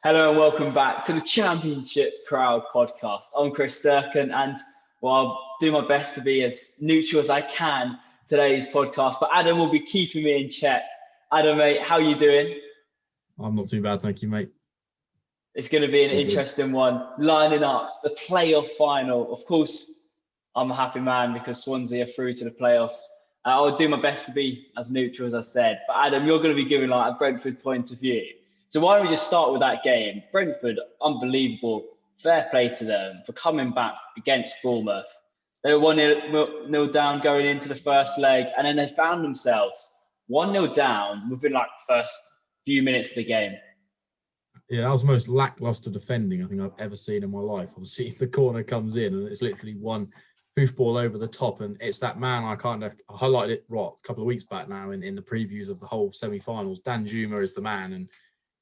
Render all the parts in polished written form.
Hello and welcome back to the Championship Crowd podcast. I'm Chris Durkin and I'll do my best to be as neutral as I can today's podcast. But Adam will be keeping me in check. Adam, mate, how you doing? I'm not too bad, thank you, mate. It's going to be an interesting one. Lining up the playoff final. Of course, I'm a happy man because Swansea are through to the playoffs. I'll do my best to be as neutral as I said. But Adam, you're going to be giving like a Brentford point of view. So why don't we just start with that game? Brentford, unbelievable. Fair play to them for coming back against Bournemouth. They were 1-0 down going into the first leg, and then they found themselves 1-0 down within like the first few minutes of the game. Yeah, that was the most lackluster defending I think I've ever seen in my life. Obviously, the corner comes in and it's literally one hoofball over the top, and it's that man I highlighted it a couple of weeks back now in the previews of the whole semi-finals. Dan Juma is the man, and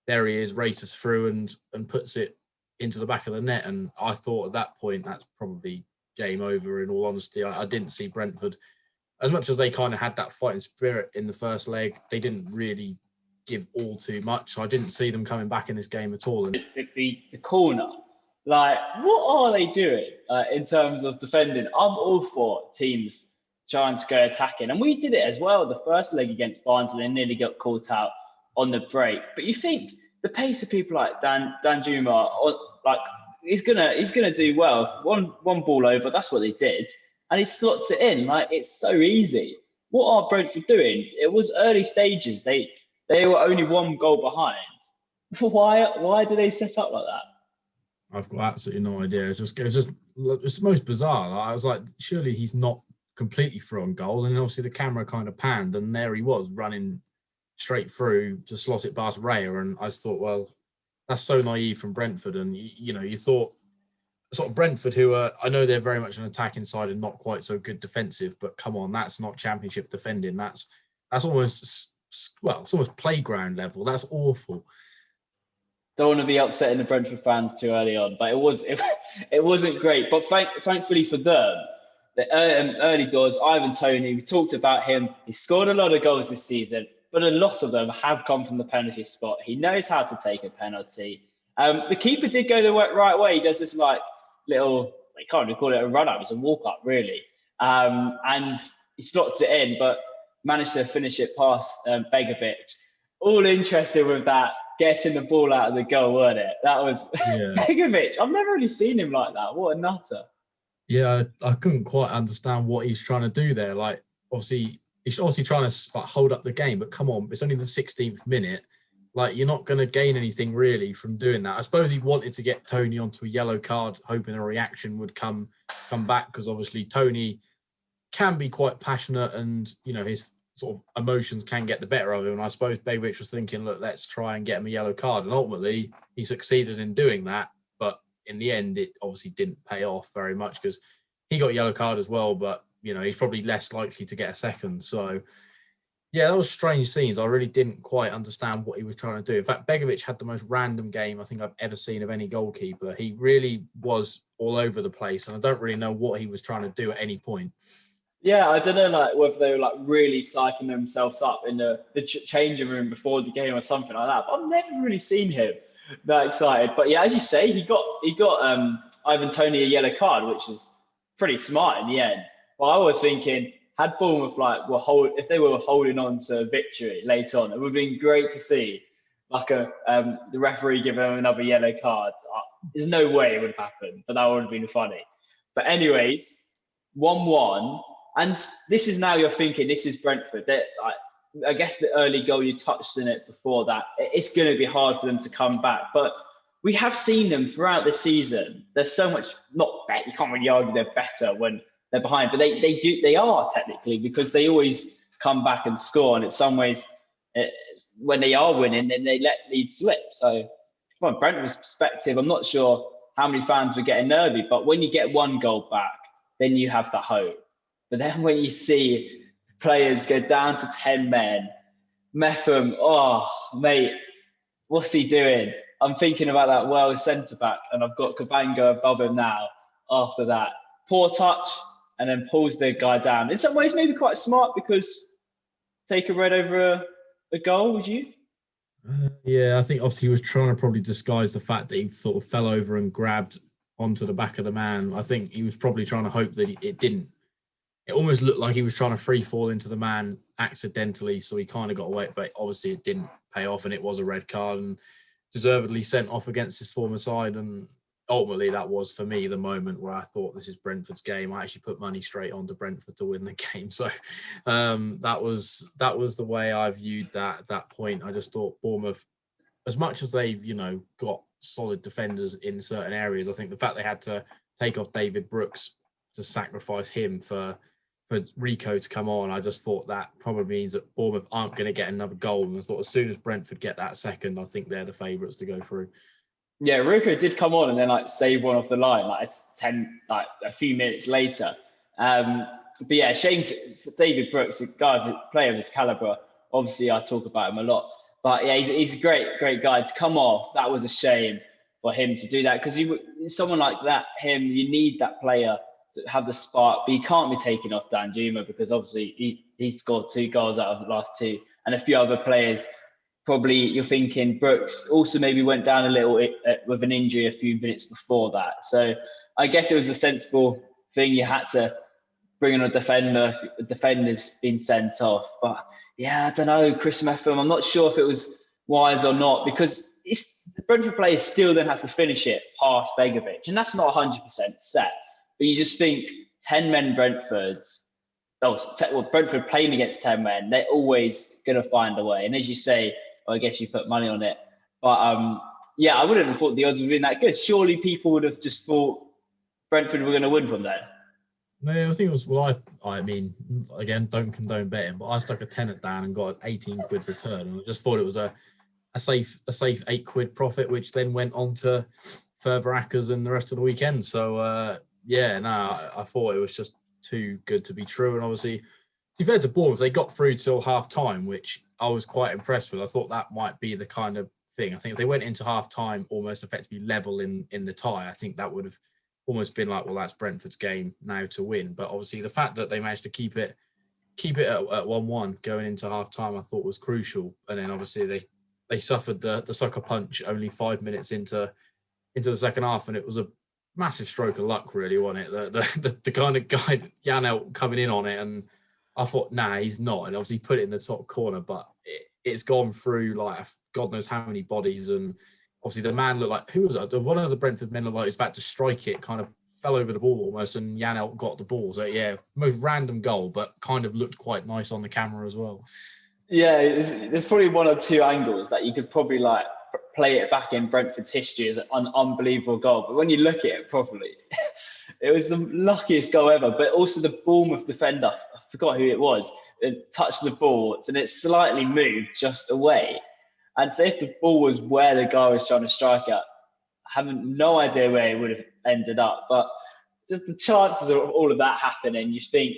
there he is, races through and puts it into the back of the net. And I thought at that point, that's probably game over, in all honesty. I didn't see Brentford, as much as they kind of had that fighting spirit in the first leg, they didn't really give all too much. So I didn't see them coming back in this game at all. And the corner, like, what are they doing in terms of defending? I'm all for teams trying to go attacking. And we did it as well. The first leg against Barnsley, and nearly got caught out on the break. But you think the pace of people like Dan Juma, like he's gonna do well. One ball over, that's what they did, and he slots it in. Like, it's so easy. What are Brentford doing? It was early stages. They were only one goal behind. Why do they set up like that? I've got absolutely no idea. It's the most bizarre. I was like, surely he's not completely through on goal. And obviously the camera kind of panned, and there he was running straight through to slot it past Raya. And I just thought, well, that's so naive from Brentford. And, you thought sort of Brentford, who are, I know they're very much an attacking side and not quite so good defensive, but come on, that's not Championship defending. That's almost, well, it's almost playground level. That's awful. Don't want to be upsetting the Brentford fans too early on, but it wasn't great. But thankfully for them, the early doors, Ivan Toney, we talked about him. He scored a lot of goals this season, but a lot of them have come from the penalty spot. He knows how to take a penalty. The keeper did go the right way. He does this like little, they can't really call it a run-up, it's a walk-up really. And he slots it in, but managed to finish it past Begovic. All interested with that, getting the ball out of the goal, weren't it? That was Begovic. I've never really seen him like that. What a nutter. Yeah, I couldn't quite understand what he's trying to do there. Like, he's obviously trying to like hold up the game, but come on, it's only the 16th minute. Like, you're not going to gain anything really from doing that. I suppose he wanted to get Toney onto a yellow card, hoping a reaction would come back, because obviously Toney can be quite passionate, and his sort of emotions can get the better of him. And I suppose Begovic was thinking, look, let's try and get him a yellow card, and ultimately he succeeded in doing that. But in the end, it obviously didn't pay off very much, because he got a yellow card as well, but he's probably less likely to get a second. So yeah, that was strange scenes. I really didn't quite understand what he was trying to do. In fact, Begovic had the most random game I think I've ever seen of any goalkeeper. He really was all over the place, and I don't really know what he was trying to do at any point. Yeah, I don't know, like whether they were like really psyching themselves up in the changing room before the game or something like that. But I've never really seen him that excited. But yeah, as you say, he got Ivan Toney a yellow card, which is pretty smart in the end. But I was thinking, had Bournemouth if they were holding on to victory later on, it would have been great to see like the referee give them another yellow card. There's no way it would have happened, but that would have been funny. But anyways, 1-1. And this is now you're thinking, this is Brentford. I guess the early goal, you touched on it before that, it's going to be hard for them to come back. But we have seen them throughout the season. There's so much, not better, you can't really argue they're better when they're behind, but they are technically, because they always come back and score. And in some ways, when they are winning, then they let leads slip. So from Brentford's perspective, I'm not sure how many fans were getting nervy, but when you get one goal back, then you have that hope. But then when you see players go down to 10 men, Metham, oh, mate, what's he doing? I'm thinking about that Wales centre-back, and I've got Cabango above him now after that. Poor touch, and then pulls the guy down. In some ways, maybe quite smart, because take a red over a goal, would you? Yeah, I think obviously he was trying to probably disguise the fact that he sort of fell over and grabbed onto the back of the man. I think he was probably trying to hope that it didn't. It almost looked like he was trying to free fall into the man accidentally, so he kind of got away, but obviously it didn't pay off, and it was a red card and deservedly sent off against his former side. And ultimately, that was for me the moment where I thought this is Brentford's game. I actually put money straight onto Brentford to win the game. So that was the way I viewed that at that point. I just thought Bournemouth, as much as they've got solid defenders in certain areas, I think the fact they had to take off David Brooks to sacrifice him for Rico to come on, I just thought that probably means that Bournemouth aren't going to get another goal. And I thought as soon as Brentford get that second, I think they're the favourites to go through. Yeah, Rico did come on and then like save one off the line, like it's 10, like a few minutes later. But yeah, shame for David Brooks, a player of his caliber. Obviously, I talk about him a lot, but yeah, he's a great guy to come off. That was a shame for him to do that because someone like that, you need that player to have the spark, but he can't be taken off Danjuma because obviously he's scored 2 goals out of the last two, and a few other players probably you're thinking Brooks also maybe went down a little with an injury a few minutes before that. So I guess it was a sensible thing. You had to bring in a defender. The defender's been sent off. But yeah, I don't know, Chris Metham, I'm not sure if it was wise or not because the Brentford player still then has to finish it past Begovic. And that's not 100% set. But you just think 10 men Brentford playing against 10 men, they're always going to find a way. And as you say, I guess you put money on it. But yeah, I wouldn't have thought the odds would have been that good. Surely people would have just thought Brentford were going to win from there. No, I think it was, well, I mean, again, don't condone betting, but I stuck a tenner down and got an 18 quid return. And I just thought it was a safe £8 profit, which then went on to further accas in the rest of the weekend. So, yeah, no, I thought it was just too good to be true. And obviously, to be fair to Bournemouth, they got through till half time, which I was quite impressed with. I thought that might be the kind of thing. I think if they went into half time almost effectively level in the tie, I think that would have almost been like, well, that's Brentford's game now to win. But obviously the fact that they managed to keep it at 1-1 going into half time, I thought was crucial. And then obviously they suffered the sucker punch only 5 minutes into the second half, and it was a massive stroke of luck, really, wasn't it? The kind of guy, Janelt, coming in on it, and I thought, nah, he's not. And obviously put it in the top corner, but it's gone through like God knows how many bodies. And obviously the man looked like, who was it? One of the Brentford men looked like he was about to strike it, kind of fell over the ball almost, and Janelt got the ball. So yeah, most random goal, but kind of looked quite nice on the camera as well. Yeah, there's probably one or two angles that you could probably like play it back in Brentford's history as an unbelievable goal. But when you look at it properly, it was the luckiest goal ever. But also the Bournemouth defender, I forgot who it was, it touched the ball and it slightly moved just away. And so if the ball was where the guy was trying to strike at, I have no idea where it would have ended up. But just the chances of all of that happening, you think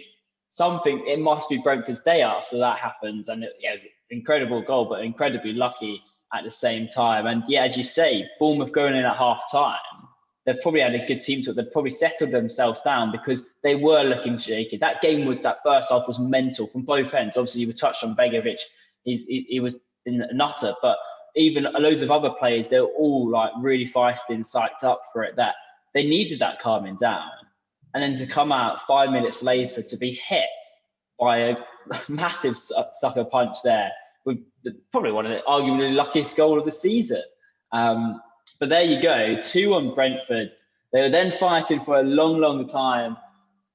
it must be Brentford's day after that happens. And it was an incredible goal, but incredibly lucky at the same time. And yeah, as you say, Bournemouth going in at half time, they've probably had a good team to it. They've probably settled themselves down because they were looking shaky. That first half was mental from both ends. Obviously, you were touched on Begovic. He was in a nutter, but even loads of other players, they were all like really feisty and psyched up for it, that they needed that calming down. And then to come out 5 minutes later to be hit by a massive sucker punch there with probably one of the arguably luckiest goal of the season. But there you go, 2 on Brentford. They were then fighting for a long time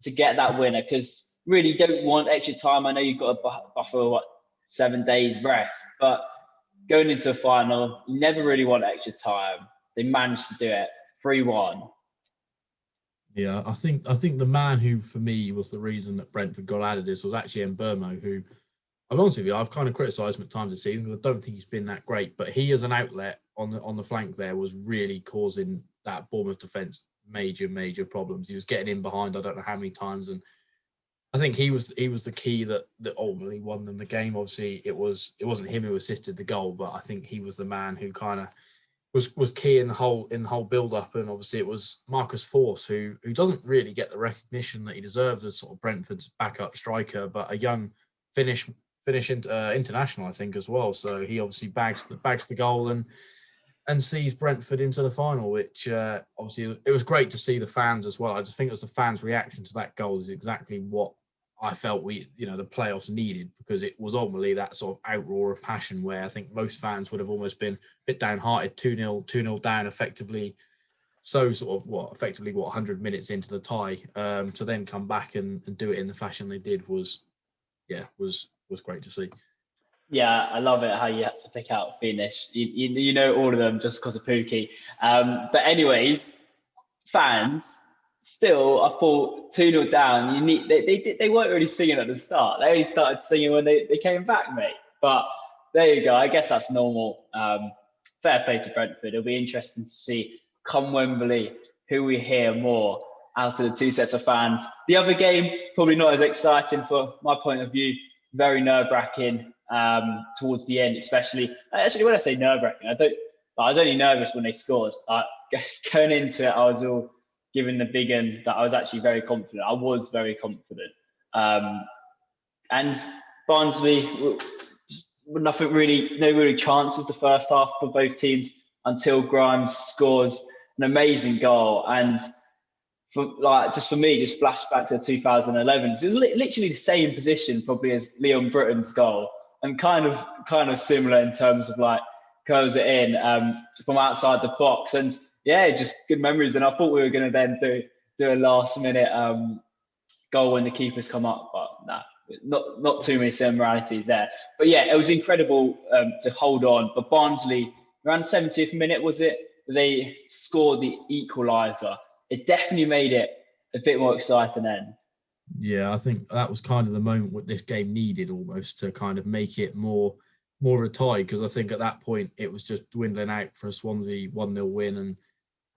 to get that winner because really don't want extra time. I know you've got a buffer, 7 days rest, but going into a final, you never really want extra time. They managed to do it, 3-1. Yeah, I think the man who, for me, was the reason that Brentford got out of this was actually Mbeumo, who, I'm honest with you, I've kind of criticised him at times this season because I don't think he's been that great. But he, as an outlet on the flank there, was really causing that Bournemouth defence major problems. He was getting in behind, I don't know how many times, and I think he was the key that ultimately won them the game. Obviously, it wasn't him who assisted the goal, but I think he was the man who kind of was key in the whole build up. And obviously it was Marcus Force who doesn't really get the recognition that he deserves as sort of Brentford's backup striker, but a young Finnish finish international, I think, as well. So he obviously bags the goal and sees Brentford into the final, which obviously it was great to see the fans as well. I just think it was the fans' reaction to that goal is exactly what I felt the playoffs needed, because it was ultimately that sort of outroar of passion where I think most fans would have almost been a bit downhearted, 2-0 down effectively. So sort of 100 minutes into the tie, to then come back and do it in the fashion they did was great to see. Yeah, I love it how you had to pick out finish. You know all of them just because of Pookie. But anyways, fans still, I thought 2-0 down. They weren't really singing at the start. They only started singing when they came back, mate. But there you go. I guess that's normal. Fair play to Brentford. It'll be interesting to see come Wembley who we hear more out of the two sets of fans. The other game probably not as exciting for my point of view. Very nerve-wracking towards the end, especially. Actually, when I say nerve-wracking, I was only nervous when they scored. Going into it, I was all giving the big one that I was actually very confident. I was very confident. And Barnsley, no really chances the first half for both teams until Grimes scores an amazing goal. And for me, just flashback to 2011. It was literally the same position probably as Leon Britton's goal, and kind of similar in terms of like curls it in from outside the box. And yeah, just good memories. And I thought we were going to then do a last minute goal when the keepers come up, but nah, not too many similarities there. But yeah, it was incredible to hold on. But Barnsley, around the 70th minute, was it? They scored the equaliser. It definitely made it a bit more exciting end. Yeah, I think that was kind of the moment what this game needed almost to kind of make it more of a tie, because I think at that point it was just dwindling out for a Swansea 1-0 win. And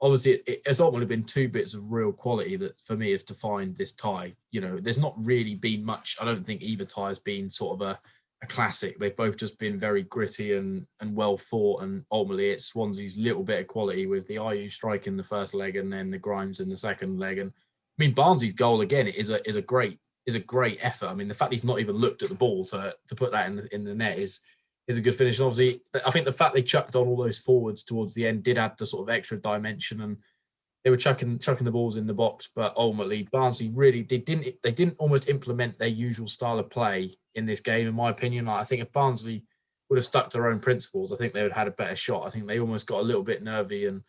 obviously it's ultimately been two bits of real quality that for me have defined this tie. There's not really been much. I don't think either tie has been sort of a classic. They've both just been very gritty and well fought, and ultimately it's Swansea's little bit of quality with the Ayew strike in the first leg and then the Grimes in the second leg. And I mean, Barnsley's goal again is a great effort. I mean, the fact he's not even looked at the ball to put that in the net is a good finish. And obviously, I think the fact they chucked on all those forwards towards the end did add the sort of extra dimension, and they were chucking the balls in the box. But ultimately, Barnsley really they didn't almost implement their usual style of play in this game, in my opinion. I think if Barnsley would have stuck to their own principles, I think they would have had a better shot. I think they almost got a little bit nervy, and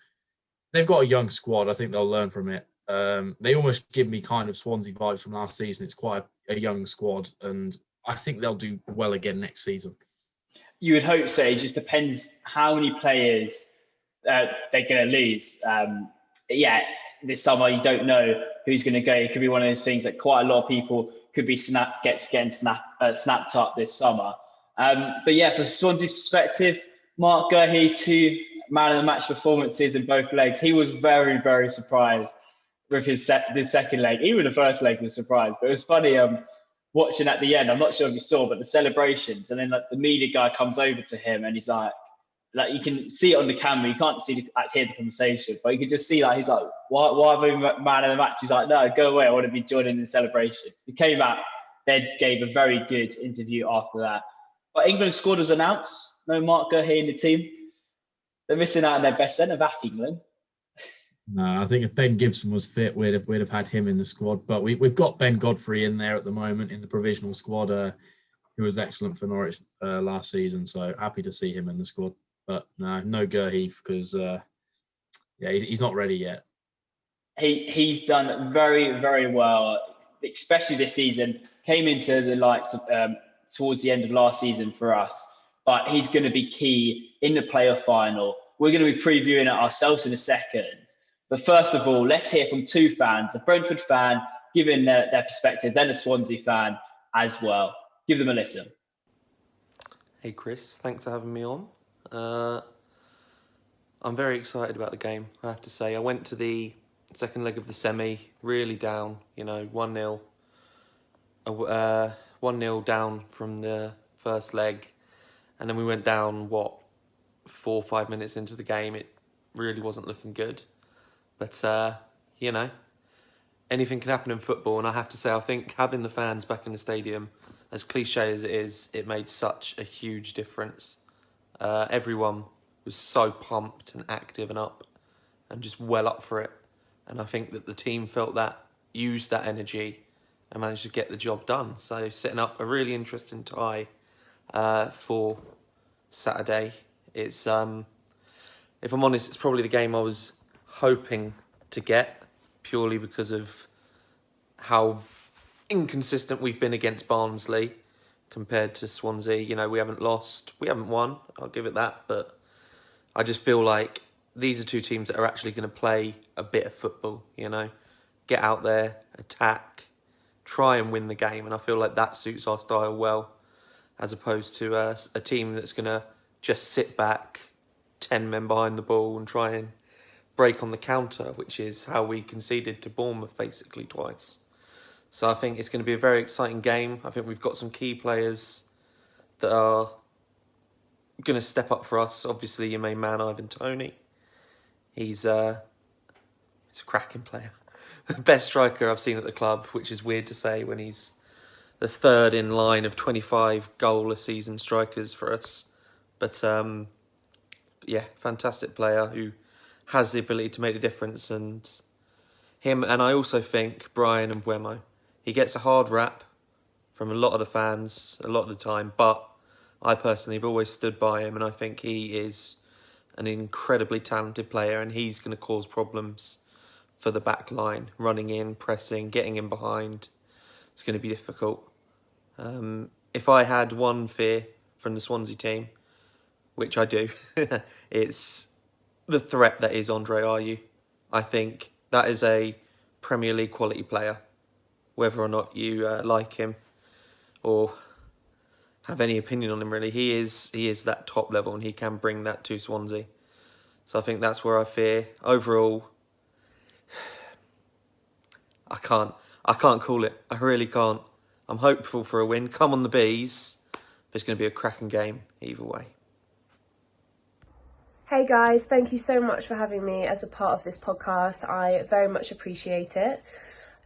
they've got a young squad. I think they'll learn from it. They almost give me kind of Swansea vibes from last season. It's quite a young squad, and I think they'll do well again next season. You would hope so. It just depends how many players they're going to lose. This summer you don't know who's going to go. It could be one of those things that quite a lot of people could be getting snapped up this summer. But yeah, for Swansea's perspective, Mark Gurhey, 2 man of the match performances in both legs. He was very, very surprised with his second leg. Even the first leg was surprised. But it was funny watching at the end. I'm not sure if you saw, but the celebrations, and then like the media guy comes over to him and he's like you can see it on the camera. You can't hear the conversation, but you can just see he's like, why have a man of the match? He's like, no, go away. I want to be joining in the celebrations. He came out, then gave a very good interview after that. But England's squad was announced. No Mark Gurhey in the team. They're missing out on their best centre back, England. No, I think if Ben Gibson was fit, we'd have had him in the squad. But we've got Ben Godfrey in there at the moment in the provisional squad, who was excellent for Norwich last season. So happy to see him in the squad. But no Gurhey because he's not ready yet. He's done very, very well, especially this season. Came into the lights towards the end of last season for us, but he's going to be key in the playoff final. We're going to be previewing it ourselves in a second. But first of all, let's hear from 2 fans, a Brentford fan giving their perspective, then a Swansea fan as well. Give them a listen. Hey Chris, thanks for having me on. I'm very excited about the game, I have to say. I went to the second leg of the semi, really down, 1-0. 1-0 down from the first leg. And then we went down, 4 or 5 minutes into the game. It really wasn't looking good. But, anything can happen in football. And I have to say, I think having the fans back in the stadium as cliche as it is, it made such a huge difference. Everyone was so pumped and active and up and just well up for it. And I think that the team felt that, used that energy and managed to get the job done. So setting up a really interesting tie for Saturday. It's, if I'm honest, it's probably the game I was hoping to get, purely because of how inconsistent we've been against Barnsley compared to Swansea. You know, we haven't lost, we haven't won, I'll give it that, but I just feel like these are two teams that are actually going to play a bit of football, you know, get out there, attack, try and win the game, and I feel like that suits our style well, as opposed to a team that's going to just sit back, 10 men behind the ball and try and break on the counter, which is how we conceded to Bournemouth basically twice. So I think it's going to be a very exciting game. I think we've got some key players that are going to step up for us. Obviously, your main man, Ivan Toney. He's a cracking player. Best striker I've seen at the club, which is weird to say when he's the third in line of 25 goal-a-season strikers for us. But, yeah, fantastic player who has the ability to make a difference. And I also think Brian and Mbeumo. He gets a hard rap from a lot of the fans a lot of the time, but I personally have always stood by him, and I think he is an incredibly talented player, and he's going to cause problems for the back line, running in, pressing, getting in behind. It's going to be difficult. If I had one fear from the Swansea team, which I do, it's the threat that is Andre Ayew. I think that is a Premier League quality player. Whether or not you like him or have any opinion on him, really, he is that top level, and he can bring that to Swansea. So I think that's where I fear. Overall, I can't call it. I really can't. I'm hopeful for a win. Come on the bees. There's going to be a cracking game either way. Hey guys, thank you so much for having me as a part of this podcast. I very much appreciate it.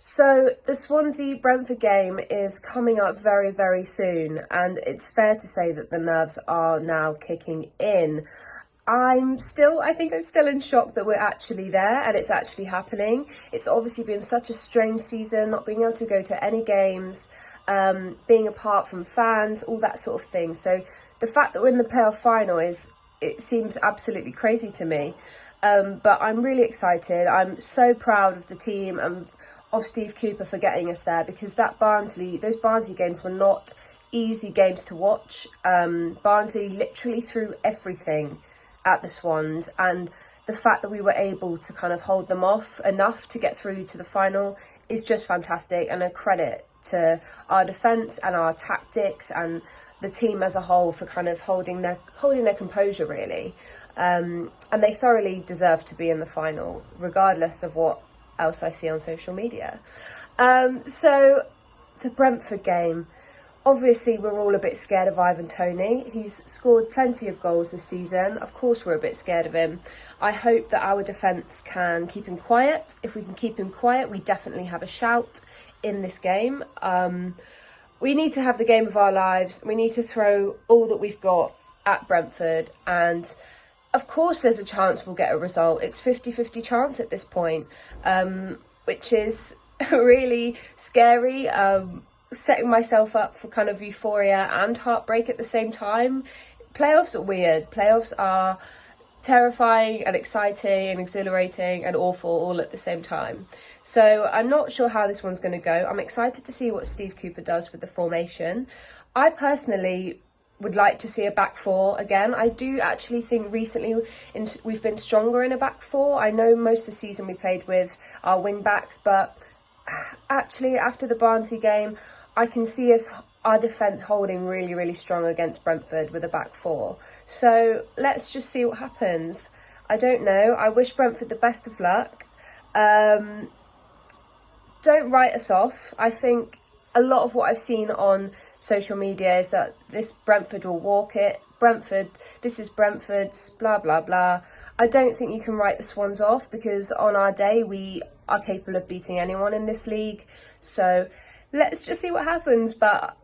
So the Swansea-Brentford game is coming up very, very soon, and it's fair to say that the nerves are now kicking in. I think I'm still in shock that we're actually there and it's actually happening. It's obviously been such a strange season, not being able to go to any games, being apart from fans, all that sort of thing. So the fact that we're in the playoff final it seems absolutely crazy to me. But I'm really excited. I'm so proud of the team and of Steve Cooper for getting us there, because those Barnsley games were not easy games to watch. Barnsley literally threw everything at the Swans, and the fact that we were able to kind of hold them off enough to get through to the final is just fantastic, and a credit to our defence and our tactics and the team as a whole for kind of holding their composure, really. And they thoroughly deserve to be in the final, regardless of what else I see on social media. So the Brentford game, obviously we're all a bit scared of Ivan Toney. He's scored plenty of goals this season. Of course we're a bit scared of him. I hope that our defence can keep him quiet. If we can keep him quiet, we definitely have a shout in this game. We need to have the game of our lives. We need to throw all that we've got at Brentford, and of course there's a chance we'll get a result. It's 50-50 chance at this point, which is really scary, setting myself up for kind of euphoria and heartbreak at the same time. Playoffs are weird. Playoffs are terrifying and exciting and exhilarating and awful all at the same time. So I'm not sure how this one's going to go. I'm excited to see what Steve Cooper does with the formation. I personally would like to see a back four again. I do actually think recently we've been stronger in a back four. I know most of the season we played with our wing backs, but actually after the Barnsley game, I can see our defence holding really, really strong against Brentford with a back four. So let's just see what happens. I don't know. I wish Brentford the best of luck. Don't write us off. I think a lot of what I've seen on social media is that this Brentford will walk it. This is Brentford's, blah, blah, blah. I don't think you can write the Swans off, because on our day, we are capable of beating anyone in this league. So let's just see what happens. But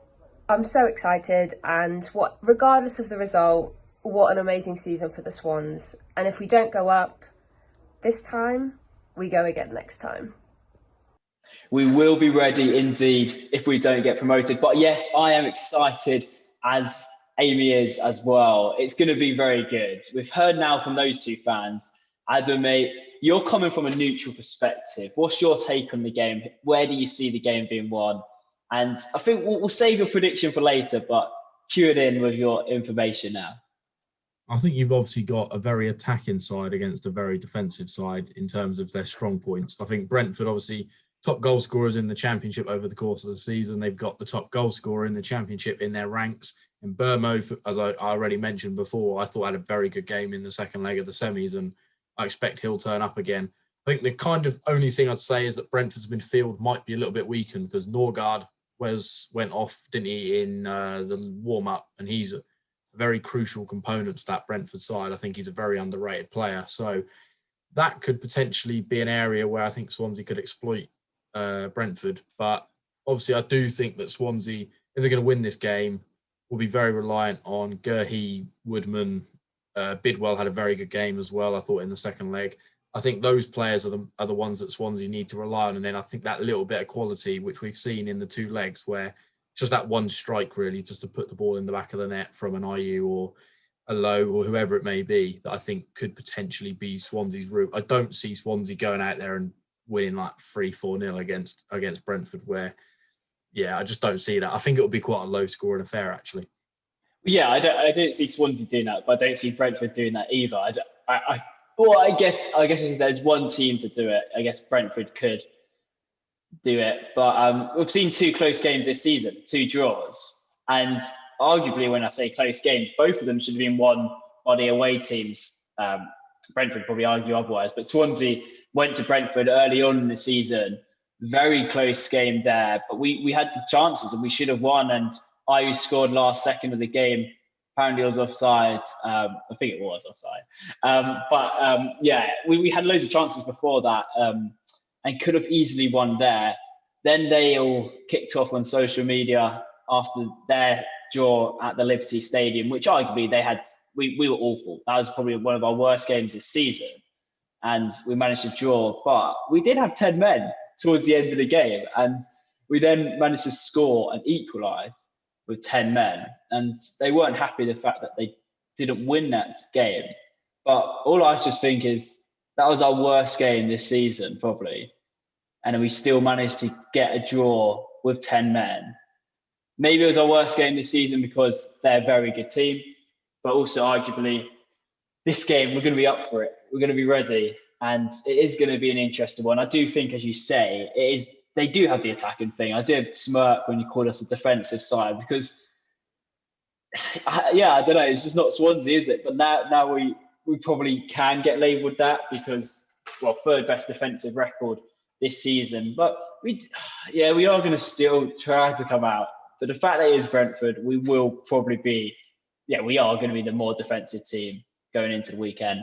I'm so excited, and regardless of the result, what an amazing season for the Swans. And if we don't go up this time, we go again next time. We will be ready indeed if we don't get promoted. But yes, I am excited, as Amy is as well. It's going to be very good. We've heard now from those two fans. Adam, mate, you're coming from a neutral perspective. What's your take on the game? Where do you see the game being won? And I think we'll save your prediction for later, but cue it in with your information now. I think you've obviously got a very attacking side against a very defensive side in terms of their strong points. I think Brentford, obviously, top goal scorers in the Championship over the course of the season. They've got the top goal scorer in the Championship in their ranks. And Burmo, as I already mentioned before, I thought had a very good game in the second leg of the semis, and I expect he'll turn up again. I think the kind of only thing I'd say is that Brentford's midfield might be a little bit weakened because Norgard went off, didn't he, in the warm-up, and he's a very crucial component to that Brentford side. I think he's a very underrated player. So that could potentially be an area where I think Swansea could exploit Brentford. But obviously I do think that Swansea, if they're going to win this game, will be very reliant on Gurhey, Woodman. Bidwell had a very good game as well, I thought, in the second leg. I think those players are the ones that Swansea need to rely on. And then I think that little bit of quality, which we've seen in the two legs, where just that one strike really, just to put the ball in the back of the net from an IU or a Low or whoever it may be, that I think could potentially be Swansea's route. I don't see Swansea going out there and winning like 3-4-0 against Brentford, where, yeah, I just don't see that. I think it'll be quite a low scoring affair, actually. Yeah, I don't see Swansea doing that, but I don't see Brentford doing that either. I guess if there's one team to do it, I guess Brentford could do it. But we've seen two close games this season, two draws. And arguably, when I say close games, both of them should have been won by the away teams. Brentford probably argue otherwise, but Swansea went to Brentford early on in the season. Very close game there, but we had the chances and we should have won. And IU scored last second of the game. Apparently it was offside. I think it was offside. Yeah, we had loads of chances before that and could have easily won there. Then they all kicked off on social media after their draw at the Liberty Stadium, which arguably we were awful. That was probably one of our worst games this season. And we managed to draw, but we did have 10 men towards the end of the game. And we then managed to score and equalise with 10 men. And they weren't happy with the fact that they didn't win that game. But all I just think is that was our worst game this season, probably. And we still managed to get a draw with 10 men. Maybe it was our worst game this season because they're a very good team. But also, arguably, this game, we're going to be up for it. We're going to be ready. And it is going to be an interesting one. I do think, as you say, they do have the attacking thing. I did smirk when you called us a defensive side because, I don't know, it's just not Swansea, is it? But now we probably can get labelled that because, well, third best defensive record this season. But we are going to still try to come out. But the fact that it is Brentford, we will probably be, we are going to be the more defensive team going into the weekend.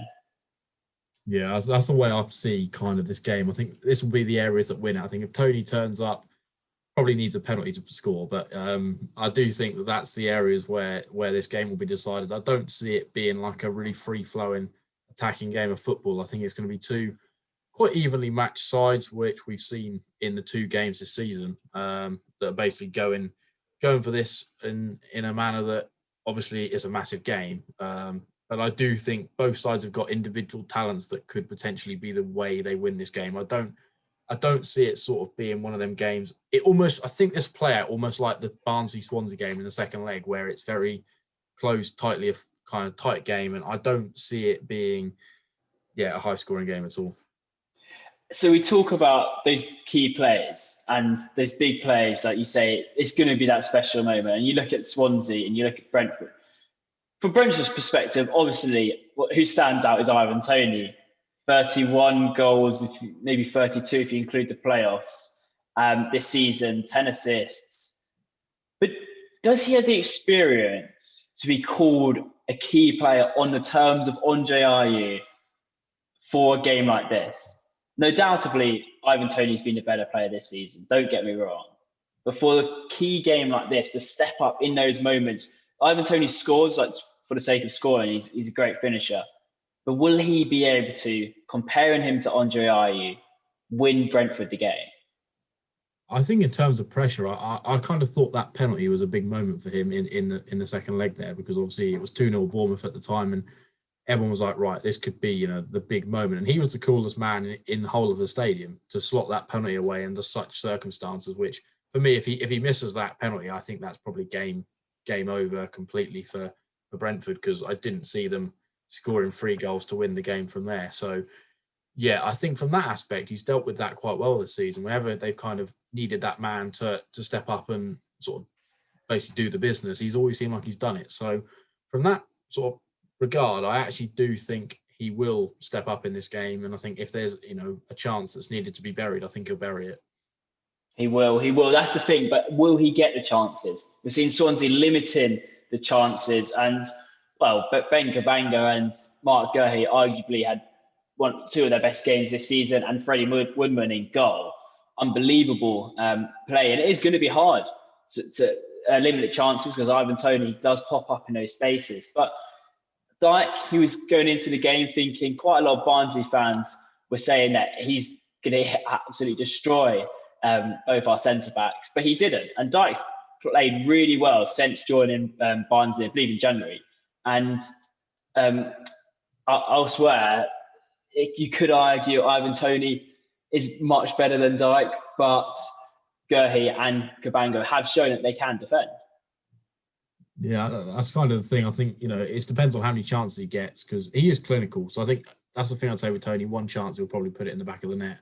Yeah, that's the way I see kind of this game. I think this will be the areas that win it. I think if Tony turns up, probably needs a penalty to score, but I do think that that's the areas where this game will be decided. I don't see it being like a really free-flowing attacking game of football. I think it's going to be two quite evenly matched sides, which we've seen in the two games this season, that are basically going for this in a manner that obviously is a massive game. But I do think both sides have got individual talents that could potentially be the way they win this game. I don't see it sort of being one of them games. I think this play out almost like the Barnsley-Swansea game in the second leg, where it's very close, tightly a kind of tight game. And I don't see it being, a high-scoring game at all. So we talk about those key players and those big players, like you say, it's going to be that special moment. And you look at Swansea and you look at Brentford. From Brentford's perspective, obviously, who stands out is Ivan Toney. 31 goals, maybe 32 if you include the playoffs this season, 10 assists. But does he have the experience to be called a key player on the terms of Andre Ayew for a game like this? No doubtably, Ivan Toney's been a better player this season. Don't get me wrong. But for the key game like this, to step up in those moments, Ivan Toney scores like for the sake of scoring. He's a great finisher. But will he be able to, comparing him to Andre Ayew, win Brentford the game? I think in terms of pressure, I kind of thought that penalty was a big moment for him in the second leg there, because obviously it was 2-0 Bournemouth at the time, and everyone was like, right, this could be, the big moment. And he was the coolest man in the whole of the stadium to slot that penalty away under such circumstances, which for me, if he misses that penalty, I think that's probably game over completely for Brentford, because I didn't see them scoring 3 goals to win the game from there. So yeah, I think from that aspect, he's dealt with that quite well this season. Whenever they've kind of needed that man to step up and sort of basically do the business, he's always seemed like he's done it. So from that sort of regard, I actually do think he will step up in this game. And I think if there's, a chance that's needed to be buried, I think he'll bury it. He will. That's the thing. But will he get the chances? We've seen Swansea limiting the chances. And, well, but Ben Kabanga and Mark Gurhey arguably had 2 of their best games this season, and Freddie Woodman in goal. Unbelievable play. And it is going to be hard to limit the chances, because Ivan Toney does pop up in those spaces. But Dyke, he was going into the game thinking, quite a lot of Barnsley fans were saying that he's going to absolutely destroy both our centre-backs. But he didn't. And Dyke's played really well since joining Barnsley, I believe, in January. And elsewhere, you could argue Ivan Toney is much better than Dyke, but Gurhey and Kabanga have shown that they can defend. Yeah, that's kind of the thing. I think, it depends on how many chances he gets, because he is clinical. So I think that's the thing I'd say with Toney. One chance, he'll probably put it in the back of the net.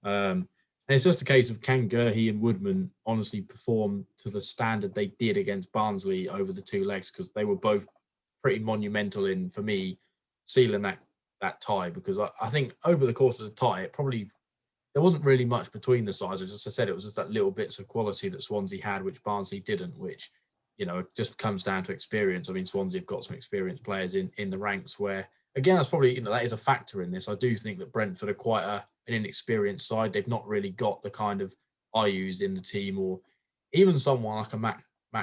And it's just a case of, can Gurhey and Woodman honestly perform to the standard they did against Barnsley over the 2 legs? Because they were both pretty monumental in, for me, sealing that tie, because I think over the course of the tie, there wasn't really much between the sides. As I said, it was just that little bits of quality that Swansea had, which Barnsley didn't, which, it just comes down to experience. I mean, Swansea have got some experienced players in the ranks where, again, that's probably, that is a factor in this. I do think that Brentford are quite an inexperienced side. They've not really got the kind of Ayus in the team, or even someone like a Matt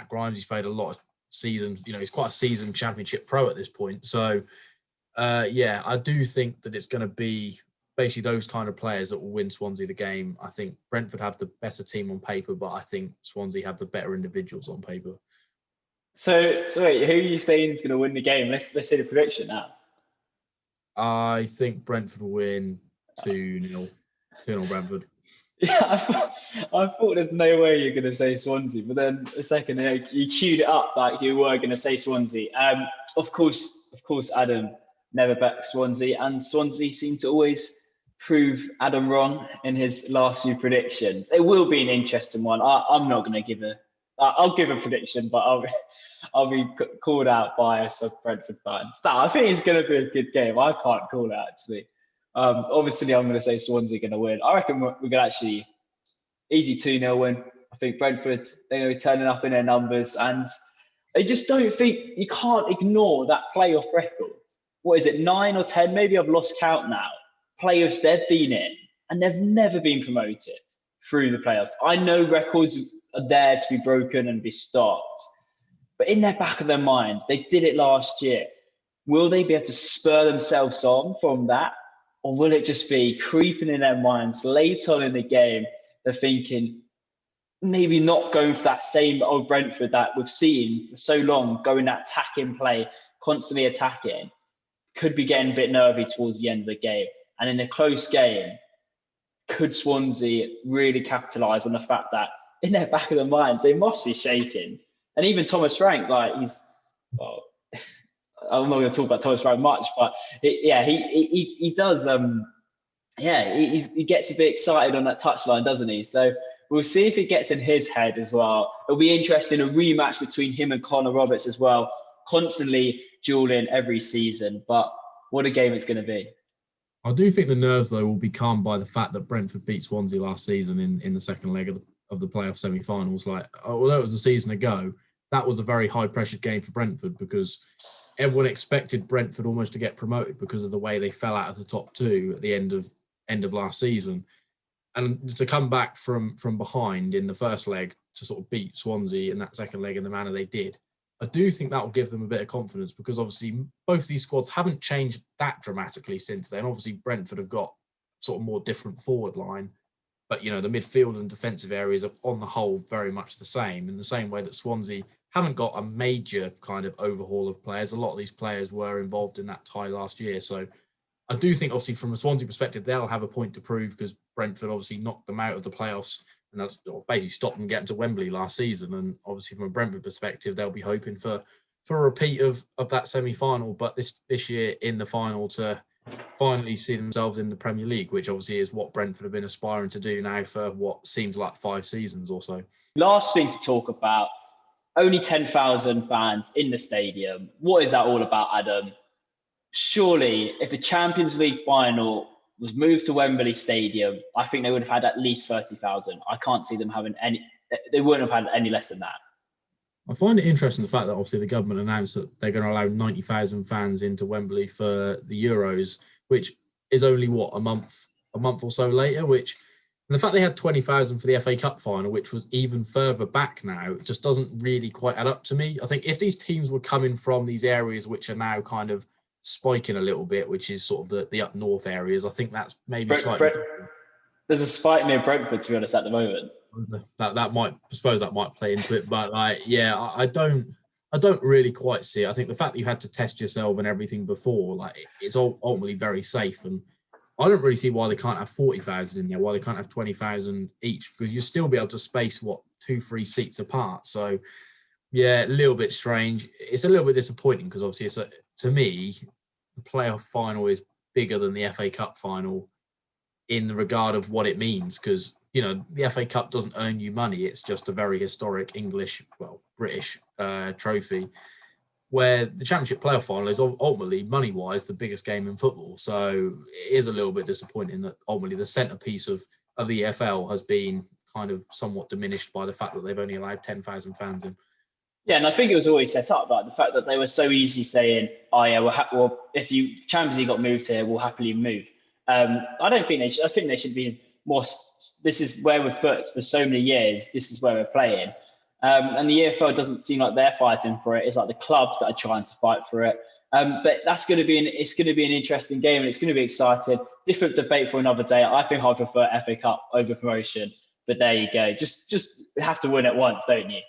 Grimes. He's played a lot of seasons. He's quite a seasoned Championship pro at this point. So, I do think that it's going to be basically those kind of players that will win Swansea the game. I think Brentford have the better team on paper, but I think Swansea have the better individuals on paper. So wait, who are you saying is going to win the game? Let's say the prediction now. I think Brentford will win 2-0. 2-0 Brentford. Yeah, I thought there's no way you're going to say Swansea, but then a second you queued it up like you were going to say Swansea. Of course, Adam never backed Swansea, and Swansea seem to always prove Adam wrong in his last few predictions. It will be an interesting one. I'm not going to give I'll give a prediction, but I'll be called out by a Brentford fans. I think it's going to be a good game. I can't call it, actually. Obviously, I'm going to say Swansea are going to win. I reckon we're going to actually easy 2-0 win. I think Brentford, they're going to be turning up in their numbers, and I just don't think you can't ignore that playoff record. What is it, 9 or 10? Maybe I've lost count now. Playoffs they've been in, and they've never been promoted through the playoffs. I know records are there to be broken and be stopped, but in their back of their minds, they did it last year. Will they be able to spur themselves on from that? Or will it just be creeping in their minds late on in the game? They're thinking, maybe not going for that same old Brentford that we've seen for so long, going that attacking play, constantly attacking, could be getting a bit nervy towards the end of the game. And in a close game, could Swansea really capitalise on the fact that in their back of their minds, they must be shaking? And even Thomas Frank, I'm not going to talk about Thomas Frank much, but he does. He gets a bit excited on that touchline, doesn't he? So we'll see if it gets in his head as well. It'll be interesting, a rematch between him and Connor Roberts as well, constantly dueling every season. But what a game it's going to be. I do think the nerves, though, will be calmed by the fact that Brentford beat Swansea last season in the second leg of the playoff semi-finals. Although it was a season ago, that was a very high-pressured game for Brentford, because everyone expected Brentford almost to get promoted because of the way they fell out of the top 2 at the end of last season. and to come back from behind in the first leg to sort of beat Swansea in that second leg in the manner they did, I do think that will give them a bit of confidence, because obviously both these squads haven't changed that dramatically since then. Obviously Brentford have got sort of more different forward line, but the midfield and defensive areas are on the whole very much the same, in the same way that Swansea haven't got a major kind of overhaul of players. A lot of these players were involved in that tie last year. So I do think, obviously, from a Swansea perspective, they'll have a point to prove, because Brentford obviously knocked them out of the playoffs and that's basically stopped them getting to Wembley last season. And obviously, from a Brentford perspective, they'll be hoping for a repeat of that semi-final, but this year in the final, to finally see themselves in the Premier League, which obviously is what Brentford have been aspiring to do now for what seems like 5 seasons or so. Last thing to talk about, only 10,000 fans in the stadium. What is that all about, Adam? Surely, if the Champions League final was moved to Wembley Stadium, I think they would have had at least 30,000. I can't see them having any, they wouldn't have had any less than that. I find it interesting the fact that obviously the government announced that they're going to allow 90,000 fans into Wembley for the Euros, which is only, a month or so later, and the fact they had 20,000 for the FA Cup final, which was even further back now, just doesn't really quite add up to me. I think if these teams were coming from these areas which are now kind of spiking a little bit, which is sort of the up north areas, I think that's maybe slightly different. There's a spike near Brentford, to be honest, at the moment. That might, I suppose that might play into it, but I don't really quite see it. I think the fact that you had to test yourself and everything before, it's ultimately very safe, and I don't really see why they can't have 40,000 in there, why they can't have 20,000 each, because you'll still be able to space 2-3 seats apart. So yeah, a little bit strange. It's a little bit disappointing, because obviously to me, the playoff final is bigger than the FA Cup final in the regard of what it means, because the FA Cup doesn't earn you money. It's just a very historic British trophy, where the Championship playoff final is ultimately, money-wise, the biggest game in football. So it is a little bit disappointing that ultimately the centrepiece of the EFL has been kind of somewhat diminished by the fact that they've only allowed 10,000 fans in. Yeah, and I think it was always set up, like the fact that they were so easy saying, "Oh yeah, if Champions League got moved here, we'll happily move." I don't think they should. I think they should be more. This is where we've put for so many years. This is where we're playing, and the EFL doesn't seem like they're fighting for it. It's like the clubs that are trying to fight for it. But that's going to be it's going to be an interesting game, and it's going to be exciting. Different debate for another day. I think I prefer FA Cup over promotion, but there you go. Just have to win it once, don't you?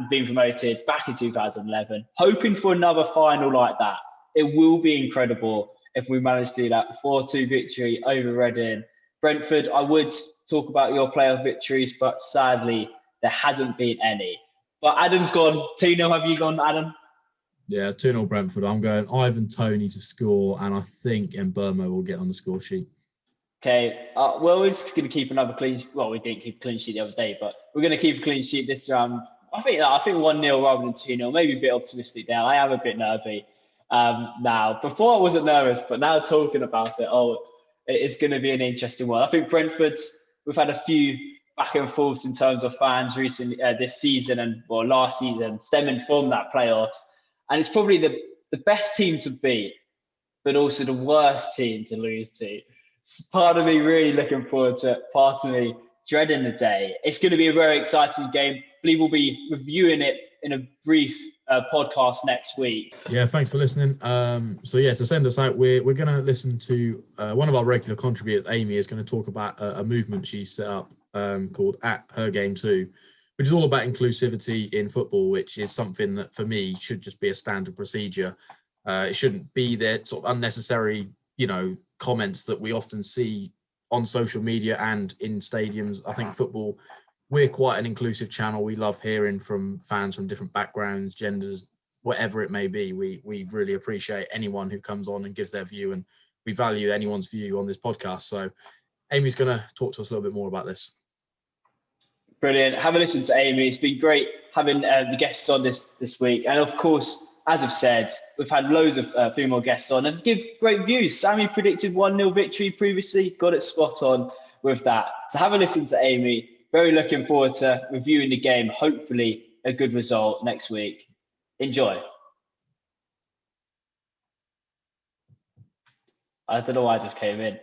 Being promoted back in 2011, hoping for another final like that. It will be incredible if we manage to do that. 4-2 victory over Reading. Brentford, I would talk about your playoff victories, but sadly, there hasn't been any. But Adam's gone. 2-0, have you gone, Adam? Yeah, 2-0 Brentford. I'm going Ivan Toney to score, and I think Mbermo will get on the score sheet. Okay, we're just going to keep another clean sheet. Well, we didn't keep a clean sheet the other day, but we're going to keep a clean sheet this round. I think 1-0 rather than 2-0. Maybe a bit optimistic there. I am a bit nervy now. Before I wasn't nervous, but now talking about it, it's going to be an interesting one. I think Brentford's, we've had a few back and forths in terms of fans recently this season and last season, stemming from that playoffs. And it's probably the best team to beat, but also the worst team to lose to. Part of me really looking forward to it. Part of me dreading the day. It's going to be a very exciting game. I believe we'll be reviewing it in a brief podcast next week. Yeah, thanks for listening. To send us out, we're going to listen to one of our regular contributors, Amy, is going to talk about a movement she set up called At Her Game Too, which is all about inclusivity in football, which is something that for me should just be a standard procedure. It shouldn't be there sort of unnecessary, comments that we often see on social media and in stadiums. I think football, we're quite an inclusive channel. We love hearing from fans from different backgrounds, genders, whatever it may be. We really appreciate anyone who comes on and gives their view, and we value anyone's view on this podcast. So Amy's going to talk to us a little bit more about this. Brilliant. Have a listen to Amy. It's been great having the guests on this week. And of course, as I've said, we've had loads of female guests on and give great views. Sammy predicted 1-0 victory previously, got it spot on with that. So have a listen to Amy. Very looking forward to reviewing the game. Hopefully a good result next week. Enjoy. I don't know why I just came in.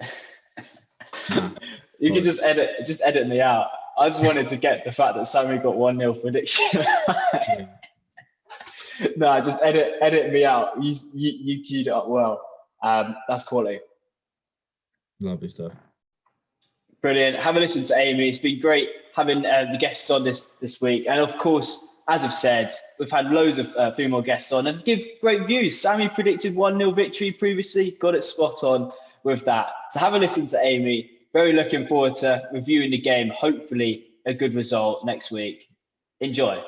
You can just edit me out. I just wanted to get the fact that Sammy got 1-0 prediction. Yeah. No, just edit me out. You queued it up well. That's quality. Lovely stuff. Brilliant. Have a listen to Amy. It's been great having the guests on this week. And of course, as I've said, we've had loads of female guests on and give great views. Sammy predicted 1-0 victory previously, got it spot on with that. So have a listen to Amy. Very looking forward to reviewing the game. Hopefully a good result next week. Enjoy.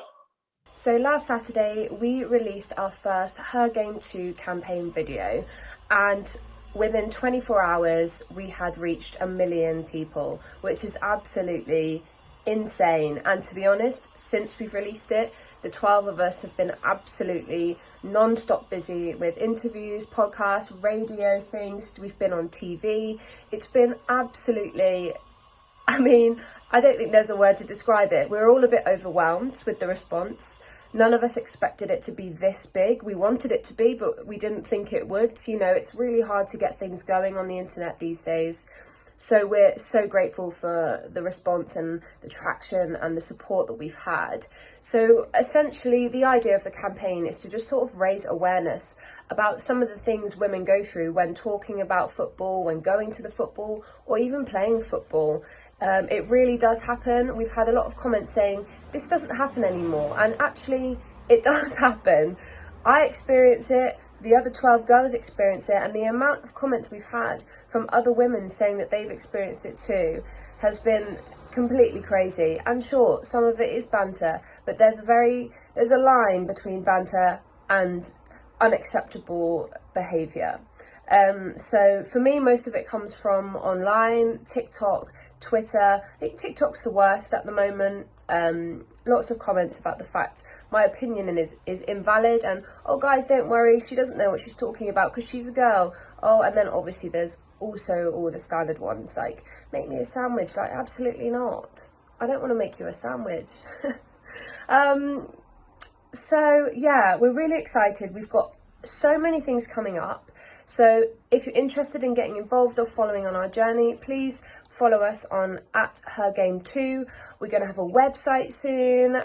So last Saturday, we released our first Her Game 2 campaign video, and within 24 hours, we had reached 1 million people, which is absolutely insane. And to be honest, since we've released it, the 12 of us have been absolutely non-stop busy with interviews, podcasts, radio things. We've been on TV. It's been absolutely, I don't think there's a word to describe it. We're all a bit overwhelmed with the response. None of us expected it to be this big. We wanted it to be, but we didn't think it would. It's really hard to get things going on the internet these days. So we're so grateful for the response and the traction and the support that we've had. So essentially, the idea of the campaign is to just sort of raise awareness about some of the things women go through when talking about football, when going to the football, or even playing football. It really does happen. We've had a lot of comments saying this doesn't happen anymore, and actually it does happen. I experience it, the other 12 girls experience it, and the amount of comments we've had from other women saying that they've experienced it too has been completely crazy. I'm sure some of it is banter, but there's a line between banter and unacceptable behaviour. So for me, most of it comes from online, TikTok, Twitter. I think TikTok's the worst at the moment. Lots of comments about the fact my opinion is invalid, and oh guys, don't worry, she doesn't know what she's talking about because she's a girl. Oh, and then obviously there's also all the standard ones like make me a sandwich. Like, absolutely not. I don't want to make you a sandwich. So yeah, we're really excited. We've got so many things coming up. So if you're interested in getting involved or following on our journey, please follow us on @HerGame2. We're going to have a website soon.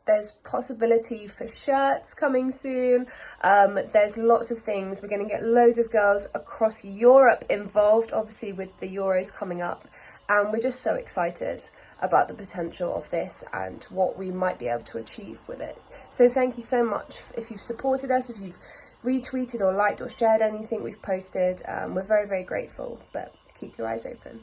There's possibility for shirts coming soon. There's lots of things. We're going to get loads of girls across Europe involved, obviously with the Euros coming up. And we're just so excited about the potential of this and what we might be able to achieve with it. So thank you so much if you've supported us, if you've retweeted or liked or shared anything we've posted. We're very, very grateful, but keep your eyes open.